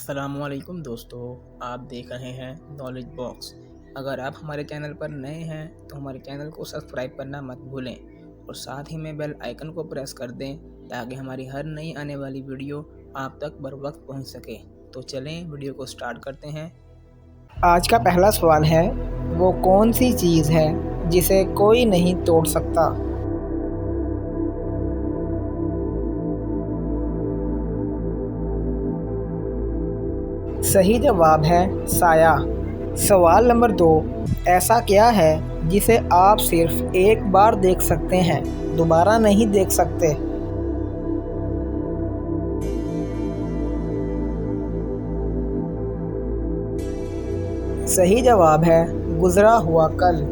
अस्सलामुअलैकुम दोस्तों, आप देख रहे हैं नॉलेज बॉक्स। अगर आप हमारे चैनल पर नए हैं तो हमारे चैनल को सब्सक्राइब करना मत भूलें और साथ ही में बेल आइकन को प्रेस कर दें ताकि हमारी हर नई आने वाली वीडियो आप तक बर वक्त पहुँच सके। तो चलें वीडियो को स्टार्ट करते हैं। आज का पहला सवाल है, वो कौन सी चीज़ है जिसे कोई नहीं तोड़ सकता? सही जवाब है साया। सवाल नंबर 2, ऐसा क्या है जिसे आप सिर्फ एक बार देख सकते हैं, दोबारा नहीं देख सकते? सही जवाब है गुज़रा हुआ कल।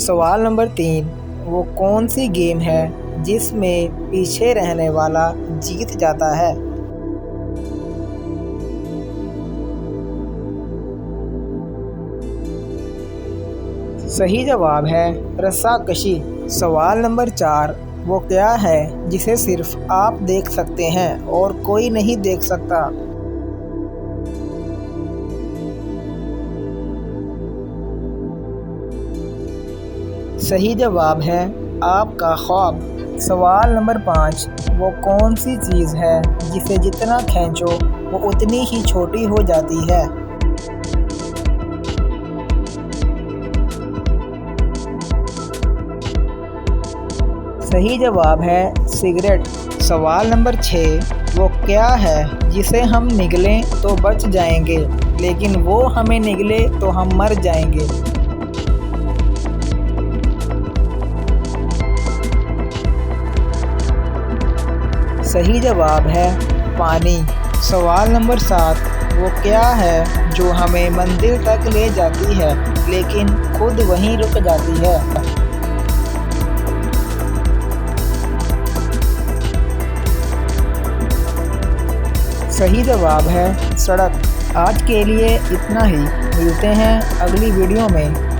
सवाल नंबर 3, वो कौन सी गेम है जिसमें पीछे रहने वाला जीत जाता है? सही जवाब है रस्साकशी। सवाल नंबर 4, वो क्या है जिसे सिर्फ आप देख सकते हैं और कोई नहीं देख सकता? सही जवाब है आपका ख्वाब। सवाल नंबर 5, वो कौन सी चीज़ है जिसे जितना खींचो वो उतनी ही छोटी हो जाती है? सही जवाब है सिगरेट। सवाल नंबर 6, वो क्या है जिसे हम निगलें तो बच जाएंगे लेकिन वो हमें निगले तो हम मर जाएंगे? सही जवाब है पानी। सवाल नंबर 7, वो क्या है जो हमें मंजिल तक ले जाती है लेकिन खुद वहीं रुक जाती है? सही जवाब है सड़क। आज के लिए इतना ही, मिलते हैं अगली वीडियो में।